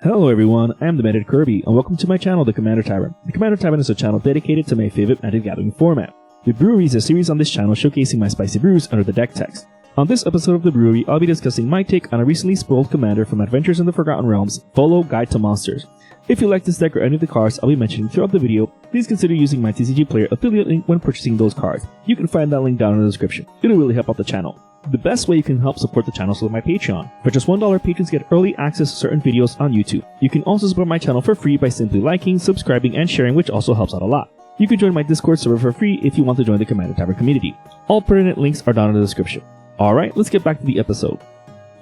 Hello everyone, I am the Magic Kirby, and welcome to my channel, The Commander Tavern. The Commander Tavern is a channel dedicated to my favorite Magic Gathering format. The Brewery is a series on this channel showcasing my spicy brews under the deck text. On this episode of The Brewery, I'll be discussing my take on a recently spoiled commander from Adventures in the Forgotten Realms, Volo Guide to Monsters. If you like this deck or any of the cards I'll be mentioning throughout the video, please consider using my TCG Player affiliate link when purchasing those cards. You can find that link down in the description. It'll really help out the channel. The best way you can help support the channel is with my Patreon. For just $1, patrons get early access to certain videos on YouTube. You can also support my channel for free by simply liking, subscribing, and sharing, which also helps out a lot. You can join my Discord server for free if you want to join the Commander Tavern community. All pertinent links are down in the description. Alright, let's get back to the episode.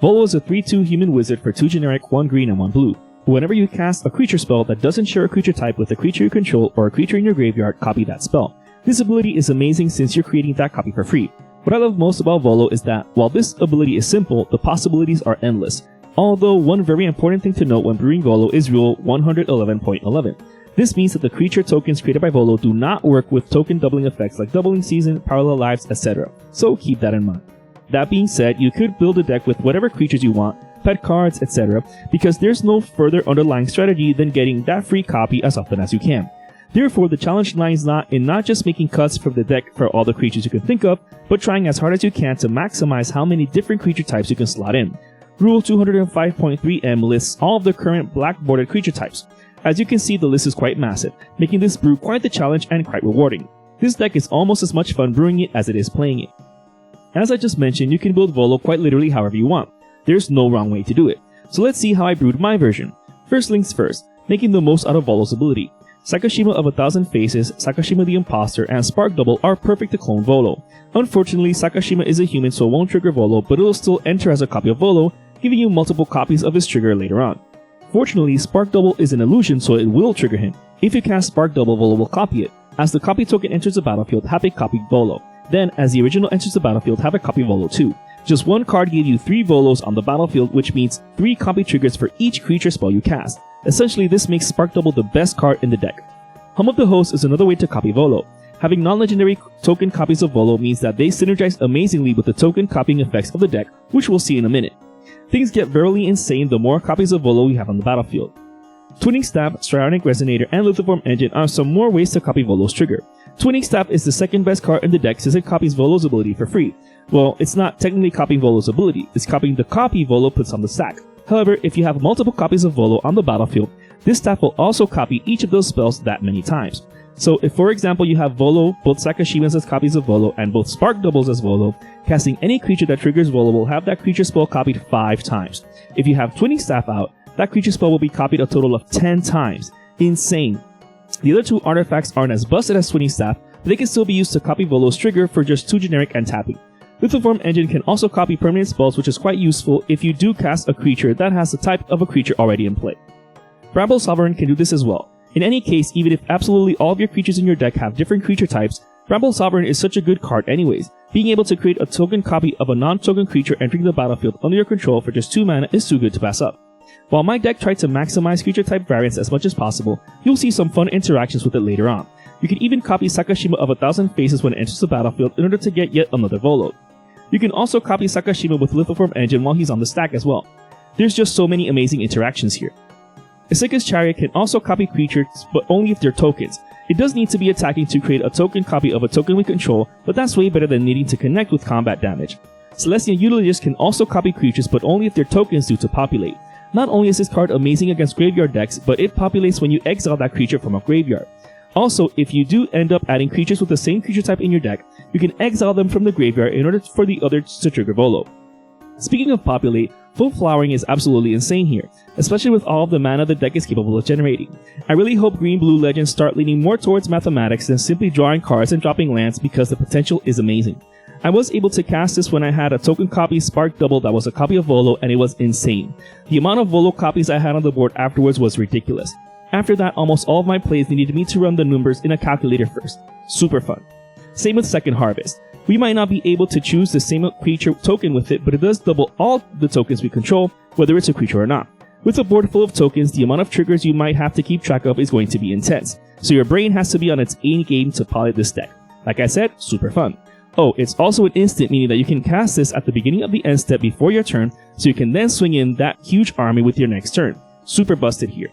Volo is a 3/2 human wizard for 2 generic, 1 green, and 1 blue. Whenever you cast a creature spell that doesn't share a creature type with a creature you control or a creature in your graveyard, copy that spell. This ability is amazing since you're creating that copy for free. What I love most about Volo is that, while this ability is simple, the possibilities are endless. Although, one very important thing to note when brewing Volo is Rule 111.11. This means that the creature tokens created by Volo do not work with token doubling effects like doubling season, parallel lives, etc. So keep that in mind. That being said, you could build a deck with whatever creatures you want, pet cards, etc., because there's no further underlying strategy than getting that free copy as often as you can. Therefore, the challenge lies not just making cuts from the deck for all the creatures you can think of, but trying as hard as you can to maximize how many different creature types you can slot in. Rule 205.3M lists all of the current black-bordered creature types. As you can see, the list is quite massive, making this brew quite the challenge and quite rewarding. This deck is almost as much fun brewing it as it is playing it. As I just mentioned, you can build Volo quite literally however you want. There's no wrong way to do it. So let's see how I brewed my version. First things first, making the most out of Volo's ability. Sakashima of 1,000 Faces, Sakashima the Imposter, and Spark Double are perfect to clone Volo. Unfortunately, Sakashima is a human so it won't trigger Volo, but it'll still enter as a copy of Volo, giving you multiple copies of his trigger later on. Fortunately, Spark Double is an illusion so it will trigger him. If you cast Spark Double, Volo will copy it. As the copy token enters the battlefield, have a copy Volo. Then, as the original enters the battlefield, have a copy Volo too. Just one card gave you 3 Volos on the battlefield, which means 3 copy triggers for each creature spell you cast. Essentially, this makes Spark Double the best card in the deck. Hum of the Host is another way to copy Volo. Having non-legendary token copies of Volo means that they synergize amazingly with the token copying effects of the deck, which we'll see in a minute. Things get verily insane the more copies of Volo we have on the battlefield. Twinning Staff, Strionic Resonator, and Lithoform Engine are some more ways to copy Volo's trigger. Twinning Staff is the second best card in the deck since it copies Volo's ability for free. Well, it's not technically copying Volo's ability, it's copying the copy Volo puts on the stack. However, if you have multiple copies of Volo on the battlefield, this staff will also copy each of those spells that many times. So if for example you have Volo, both Sakashimas as copies of Volo, and both Spark Doubles as Volo, casting any creature that triggers Volo will have that creature spell copied 5 times. If you have Twinning Staff out, that creature spell will be copied a total of 10 times. Insane. The other 2 artifacts aren't as busted as Twinning Staff, but they can still be used to copy Volo's trigger for just 2 generic and tapping. Lithoform Engine can also copy permanent spells, which is quite useful if you do cast a creature that has the type of a creature already in play. Bramble Sovereign can do this as well. In any case, even if absolutely all of your creatures in your deck have different creature types, Bramble Sovereign is such a good card anyways. Being able to create a token copy of a non-token creature entering the battlefield under your control for just 2 mana is too good to pass up. While my deck tried to maximize creature type variance as much as possible, you'll see some fun interactions with it later on. You can even copy Sakashima of 1,000 Faces when it enters the battlefield in order to get yet another Volo. You can also copy Sakashima with Lithoform Engine while he's on the stack as well. There's just so many amazing interactions here. Isika's Chariot can also copy creatures, but only if they're tokens. It does need to be attacking to create a token copy of a token we control, but that's way better than needing to connect with combat damage. Celestial Eulogist can also copy creatures, but only if their tokens do to populate. Not only is this card amazing against graveyard decks, but it populates when you exile that creature from a graveyard. Also, if you do end up adding creatures with the same creature type in your deck, you can exile them from the graveyard in order for the others to trigger Volo. Speaking of populate, full flowering is absolutely insane here, especially with all of the mana the deck is capable of generating. I really hope Green-Blue Legends start leaning more towards mathematics than simply drawing cards and dropping lands because the potential is amazing. I was able to cast this when I had a token copy Spark Double that was a copy of Volo, and it was insane. The amount of Volo copies I had on the board afterwards was ridiculous. After that, almost all of my plays needed me to run the numbers in a calculator first. Super fun. Same with Second Harvest. We might not be able to choose the same creature token with it, but it does double all the tokens we control, whether it's a creature or not. With a board full of tokens, the amount of triggers you might have to keep track of is going to be intense, so your brain has to be on its A game to pilot this deck. Like I said, super fun. Oh, it's also an instant, meaning that you can cast this at the beginning of the end step before your turn, so you can then swing in that huge army with your next turn. super busted here.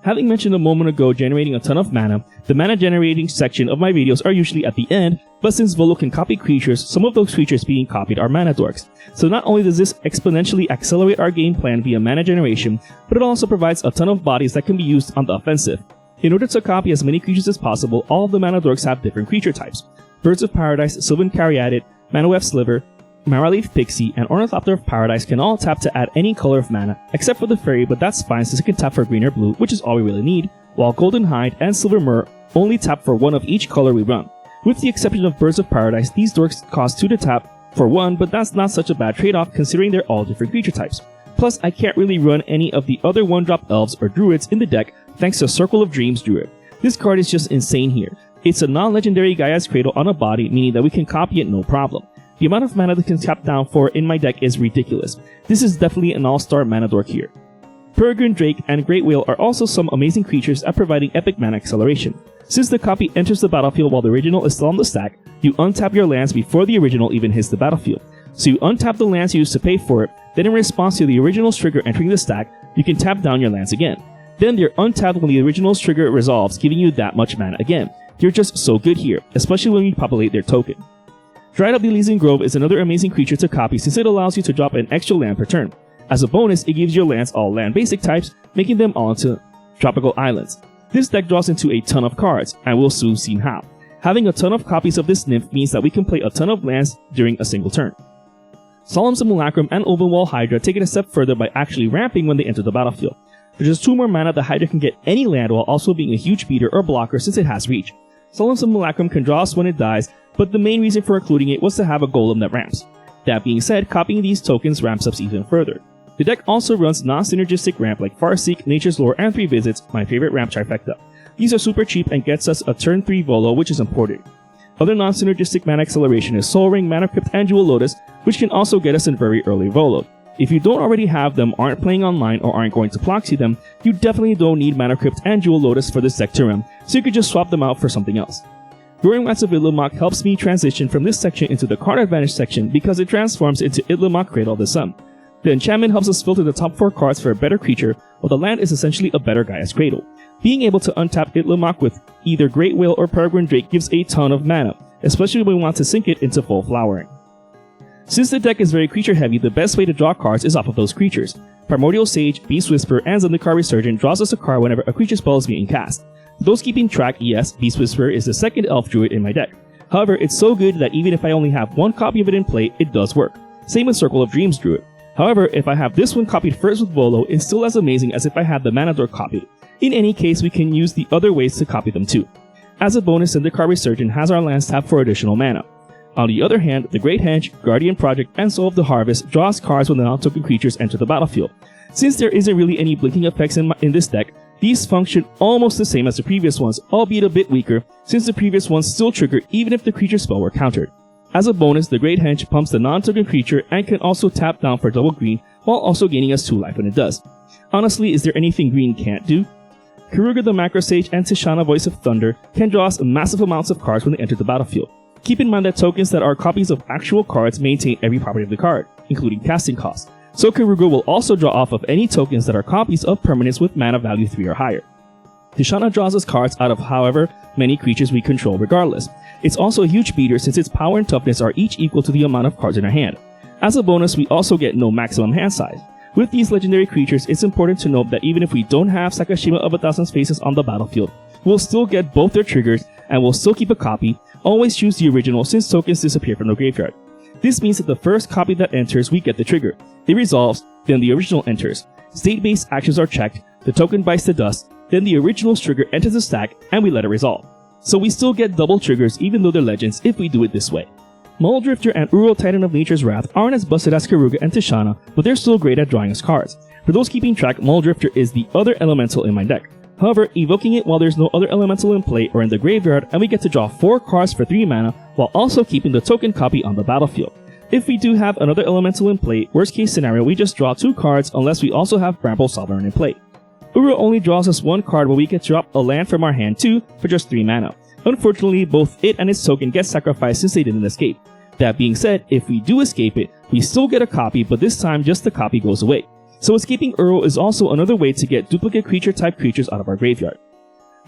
Having mentioned a moment ago generating a ton of mana, the mana generating section of my videos are usually at the end, but since Volo can copy creatures, some of those creatures being copied are mana dorks. So not only does this exponentially accelerate our game plan via mana generation, but it also provides a ton of bodies that can be used on the offensive. In order to copy as many creatures as possible, all of the mana dorks have different creature types. Birds of Paradise, Sylvan Caryatid, Manawef Sliver, Maraleaf Pixie, and Ornithopter of Paradise can all tap to add any color of mana, except for the Fairy, but that's fine since it can tap for green or blue, which is all we really need, while Golden Hide and Silver Myrrh only tap for one of each color we run. With the exception of Birds of Paradise, these dorks cost 2 to tap for 1, but that's not such a bad trade-off considering they're all different creature types. Plus, I can't really run any of the other 1-drop elves or druids in the deck thanks to Circle of Dreams Druid. This card is just insane here. It's a non-legendary Gaia's Cradle on a body, meaning that we can copy it no problem. The amount of mana that can tap down for in my deck is ridiculous. This is definitely an all-star mana dork here. Peregrine Drake and Great Whale are also some amazing creatures at providing epic mana acceleration. Since the copy enters the battlefield while the original is still on the stack, you untap your lands before the original even hits the battlefield. So you untap the lands you used to pay for it, then in response to the original's trigger entering the stack, you can tap down your lands again. Then they're untapped when the original's trigger resolves, giving you that much mana again. They're just so good here, especially when you populate their token. Dried Up Elysian Grove is another amazing creature to copy since it allows you to drop an extra land per turn. As a bonus, it gives your lands all land basic types, making them all into tropical islands. This deck draws into a ton of cards, and we'll soon see how. Having a ton of copies of this nymph means that we can play a ton of lands during a single turn. Solemn Simulacrum and Ovenwall Hydra take it a step further by actually ramping when they enter the battlefield. For just 2 more mana, the Hydra can get any land while also being a huge beater or blocker since it has reach. Solemn Simulacrum can draw us when it dies, but the main reason for including it was to have a golem that ramps. That being said, copying these tokens ramps up even further. The deck also runs non-synergistic ramp like Farseek, Nature's Lore, and 3 Visits, my favorite ramp trifecta. These are super cheap and gets us a turn 3 Volo, which is important. Other non-synergistic mana acceleration is Soul Ring, Mana Crypt, and Jewel Lotus, which can also get us in very early Volo. If you don't already have them, aren't playing online, or aren't going to proxy them, you definitely don't need Mana Crypt and Jewel Lotus for this deck to run, so you could just swap them out for something else. Growing Rats of Itlimoc helps me transition from this section into the card advantage section because it transforms into Itlimoc Cradle of the Sun. The enchantment helps us filter the top 4 cards for a better creature, while the land is essentially a better Gaia's Cradle. Being able to untap Itlimoc with either Great Whale or Peregrine Drake gives a ton of mana, especially when we want to sink it into full flowering. Since the deck is very creature heavy, the best way to draw cards is off of those creatures. Primordial Sage, Beast Whisper, and Zendikar Resurgent draws us a card whenever a creature spell is being cast. For those keeping track, yes, Beast Whisperer is the second elf druid in my deck. However, it's so good that even if I only have 1 copy of it in play, it does work. Same with Circle of Dreams druid. However, if I have this one copied first with Volo, it's still as amazing as if I had the mana dork copied. In any case, we can use the other ways to copy them too. As a bonus, Zendikar Resurgent has our lands tapped for additional mana. On the other hand, the Great Henge, Guardian Project, and Soul of the Harvest draws cards when the non-token creatures enter the battlefield. Since there isn't really any blinking effects in this deck, these function almost the same as the previous ones, albeit a bit weaker, since the previous ones still trigger even if the creature spell were countered. As a bonus, the Great Henge pumps the non-token creature and can also tap down for double green, while also gaining us 2 life when it does. Honestly, is there anything green can't do? Karuga the Macro Sage and Tishana Voice of Thunder can draw us massive amounts of cards when they enter the battlefield. Keep in mind that tokens that are copies of actual cards maintain every property of the card, including casting cost. So Karuga will also draw off of any tokens that are copies of permanents with mana value 3 or higher. Tishana draws us cards out of however many creatures we control regardless. It's also a huge beater since its power and toughness are each equal to the amount of cards in our hand. As a bonus, we also get no maximum hand size. With these legendary creatures, it's important to note that even if we don't have Sakashima of 1,000 Faces on the battlefield, we'll still get both their triggers and we'll still keep a copy. Always choose the original since tokens disappear from the graveyard. This means that the first copy that enters, we get the trigger. It resolves, then the original enters. State-based actions are checked, the token bites the dust, then the original's trigger enters the stack, and we let it resolve. So we still get double triggers even though they're legends if we do it this way. Muldrifter and Uro Titan of Nature's Wrath aren't as busted as Karuga and Tishana, but they're still great at drawing us cards. For those keeping track, Muldrifter is the other elemental in my deck. However, evoking it while there's no other elemental in play or in the graveyard, and we get to draw 4 cards for 3 mana while also keeping the token copy on the battlefield. If we do have another elemental in play, worst case scenario, we just draw 2 cards unless we also have Bramble Sovereign in play. Uro only draws us 1 card while we get to drop a land from our hand too for just 3 mana. Unfortunately, both it and its token get sacrificed since they didn't escape. That being said, if we do escape it, we still get a copy, but this time just the copy goes away. so escaping Uro is also another way to get duplicate creature type creatures out of our graveyard.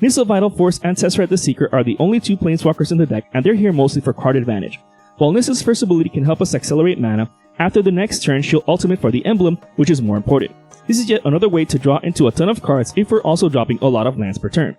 Nissa Vital Force and Tesseract the Seeker are the only two planeswalkers in the deck, and they're here mostly for card advantage. While Nissa's first ability can help us accelerate mana, after the next turn she'll ultimate for the emblem, which is more important. This is yet another way to draw into a ton of cards if we're also dropping a lot of lands per turn.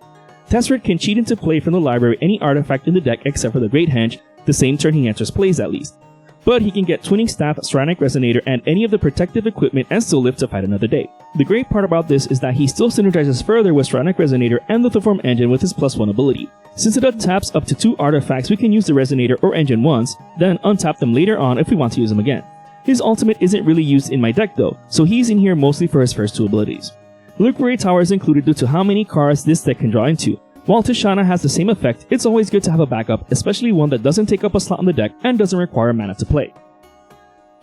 Tesseract can cheat into play from the library any artifact in the deck except for the Great Henge, the same turn he enters plays at least. But he can get Twinning Staff, Stranic Resonator, and any of the protective equipment and still live to fight another day. The great part about this is that he still synergizes further with Stranic Resonator and the Lithoform Engine with his +1 ability. Since it untaps up to 2 artifacts, we can use the Resonator or Engine once, then untap them later on if we want to use them again. His ultimate isn't really used in my deck though, so he's in here mostly for his first 2 abilities. Brewery Tower is included due to how many cards this deck can draw into. While Tishana has the same effect, it's always good to have a backup, especially one that doesn't take up a slot on the deck and doesn't require mana to play.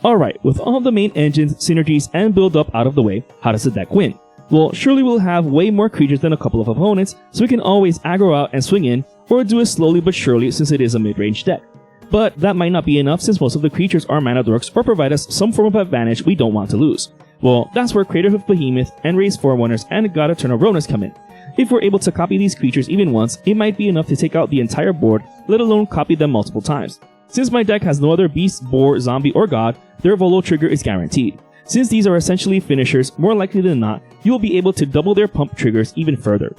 Alright, with all of the main engines, synergies, and build up out of the way, how does the deck win? Well, surely we'll have way more creatures than a couple of opponents, so we can always aggro out and swing in, or do it slowly but surely since it is a mid-range deck. But that might not be enough since most of the creatures are mana dorks or provide us some form of advantage we don't want to lose. Well, that's where Crater Hoof Behemoth, End-Raze Forerunners, and God Eternal Ronas come in. If we're able to copy these creatures even once, it might be enough to take out the entire board, let alone copy them multiple times. Since my deck has no other beast, boar, zombie, or god, their Volo trigger is guaranteed. Since these are essentially finishers, more likely than not, you will be able to double their pump triggers even further.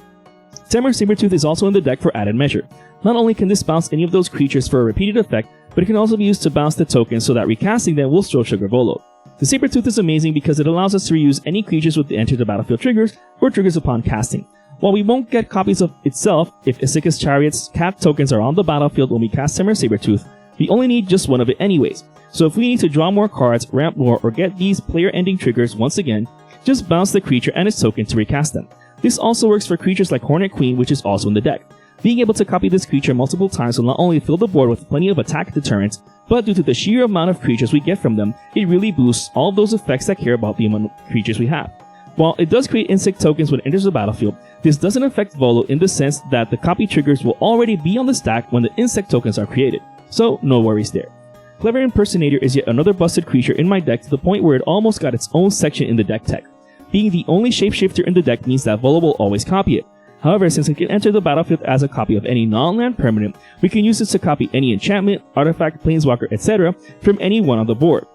Temur Sabertooth is also in the deck for added measure. Not only can this bounce any of those creatures for a repeated effect, but it can also be used to bounce the tokens so that recasting them will still trigger Volo. The Sabertooth is amazing because it allows us to reuse any creatures with the enter the battlefield triggers or triggers upon casting. While we won't get copies of itself if Isika's Chariot's cat tokens are on the battlefield when we cast Temur Sabertooth, we only need just one of it anyways. So if we need to draw more cards, ramp more, or get these player-ending triggers once again, just bounce the creature and its token to recast them. This also works for creatures like Hornet Queen, which is also in the deck. Being able to copy this creature multiple times will not only fill the board with plenty of attack deterrents, but due to the sheer amount of creatures we get from them, it really boosts all of those effects that care about the amount of creatures we have. While it does create insect tokens when it enters the battlefield, this doesn't affect Volo in the sense that the copy triggers will already be on the stack when the insect tokens are created. So no worries there. Clever Impersonator is yet another busted creature in my deck to the point where it almost got its own section in the deck tech. Being the only shapeshifter in the deck means that Volo will always copy it. However, since it can enter the battlefield as a copy of any non-land permanent, we can use this to copy any enchantment, artifact, planeswalker, etc. from any one on the board.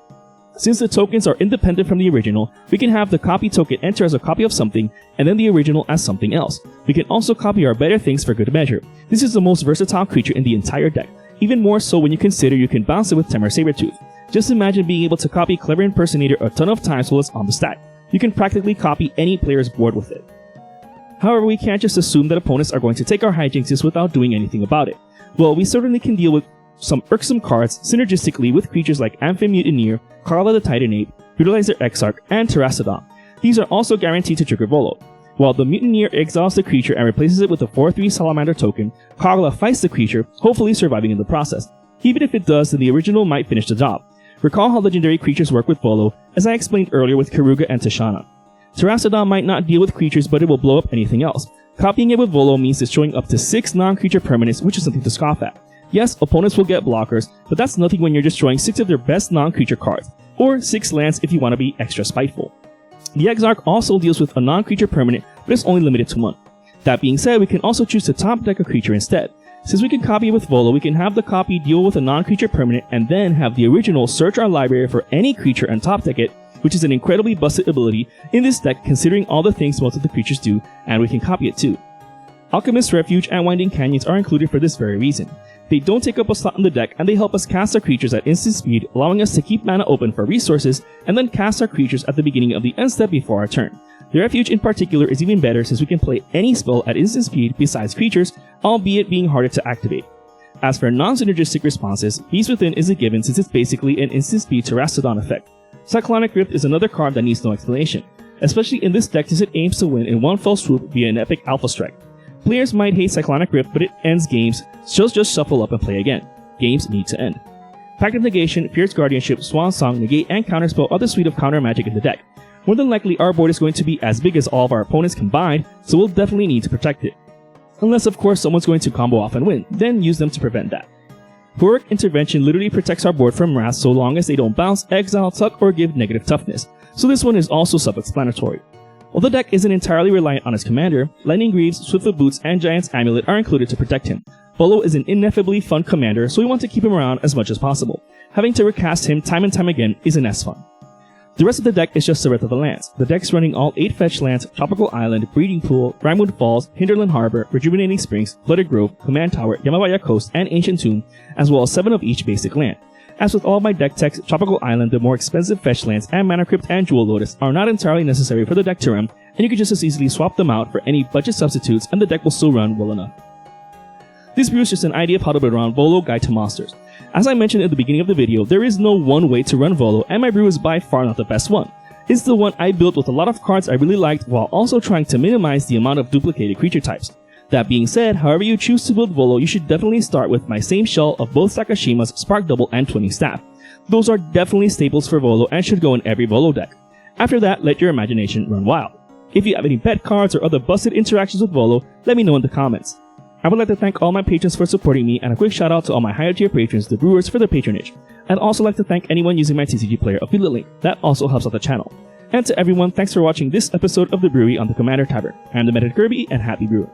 Since the tokens are independent from the original, we can have the copy token enter as a copy of something, and then the original as something else. We can also copy our better things for good measure. This is the most versatile creature in the entire deck, even more so when you consider you can bounce it with Temur Sabertooth. Just imagine being able to copy Clever Impersonator a ton of times while it's on the stack. You can practically copy any player's board with it. However, we can't just assume that opponents are going to take our hijinxes without doing anything about it. Well, we certainly can deal with some irksome cards synergistically with creatures like Amphibian Mutineer, Karla the Titanape, Brutalizer Exarch, and Terrastodon. These are also guaranteed to trigger Volo. While the Mutineer exiles the creature and replaces it with a 4/3 Salamander token, Karla fights the creature, hopefully surviving in the process. Even if it does, then the original might finish the job. Recall how legendary creatures work with Volo, as I explained earlier with Karuga and Tishana. Terrastodon might not deal with creatures, but it will blow up anything else. Copying it with Volo means destroying up to 6 non-creature permanents, which is something to scoff at. Yes, opponents will get blockers, but that's nothing when you're destroying 6 of their best non-creature cards, or 6 lands if you want to be extra spiteful. The Exarch also deals with a non-creature permanent, but it's only limited to 1. That being said, we can also choose to top deck a creature instead. Since we can copy it with Volo, we can have the copy deal with a non-creature permanent, and then have the original search our library for any creature and top deck it, which is an incredibly busted ability in this deck considering all the things most of the creatures do, and we can copy it too. Alchemist's Refuge and Winding Canyons are included for this very reason. They don't take up a slot in the deck, and they help us cast our creatures at instant speed, allowing us to keep mana open for resources, and then cast our creatures at the beginning of the end step before our turn. The Refuge in particular is even better since we can play any spell at instant speed besides creatures, albeit being harder to activate. As for non-synergistic responses, Beast Within is a given since it's basically an instant speed Terrastodon effect. Cyclonic Rift is another card that needs no explanation, especially in this deck since it aims to win in one fell swoop via an epic alpha strike. Players might hate Cyclonic Rift, but it ends games, so just shuffle up and play again. Games need to end. Pact of Negation, Fierce Guardianship, Swan Song, Negate, and Counterspell are the suite of counter magic in the deck. More than likely our board is going to be as big as all of our opponents combined, so we'll definitely need to protect it. Unless of course someone's going to combo off and win, then use them to prevent that. Heroic Intervention literally protects our board from wrath so long as they don't bounce, exile, tuck, or give negative toughness. so this one is also self-explanatory. While the deck isn't entirely reliant on his commander, Lightning Greaves, Swiftfoot Boots, and Giant's Amulet are included to protect him. Volo is an ineffably fun commander, so we want to keep him around as much as possible. Having to recast him time and time again isn't as fun. The rest of the deck is just the rest of the lands. The deck's running all 8 fetch lands, Tropical Island, Breeding Pool, Rimewood Falls, Hinterland Harbor, Rejuvenating Springs, Flooded Grove, Command Tower, Yamabaya Coast, and Ancient Tomb, as well as 7 of each basic land. As with all my deck techs, Tropical Island, the more expensive fetch lands, and Mana Crypt and Jewel Lotus are not entirely necessary for the deck to run, and you can just as easily swap them out for any budget substitutes and the deck will still run well enough. This brew is just an idea of how to build around Volo Guide to Monsters. As I mentioned at the beginning of the video, there is no one way to run Volo, and my brew is by far not the best one. It's the one I built with a lot of cards I really liked while also trying to minimize the amount of duplicated creature types. That being said, however you choose to build Volo, you should definitely start with my same shell of both Sakashima's Spark Double and Twinning Staff. Those are definitely staples for Volo and should go in every Volo deck. After that, let your imagination run wild. If you have any bet cards or other busted interactions with Volo, let me know in the comments. I would like to thank all my patrons for supporting me, and a quick shout out to all my higher tier patrons, the Brewers, for their patronage. I'd also like to thank anyone using my TCG Player affiliate link. That also helps out the channel. And to everyone, thanks for watching this episode of The Brewery on the Commander Tavern. I'm the Method Kirby, and happy brewing.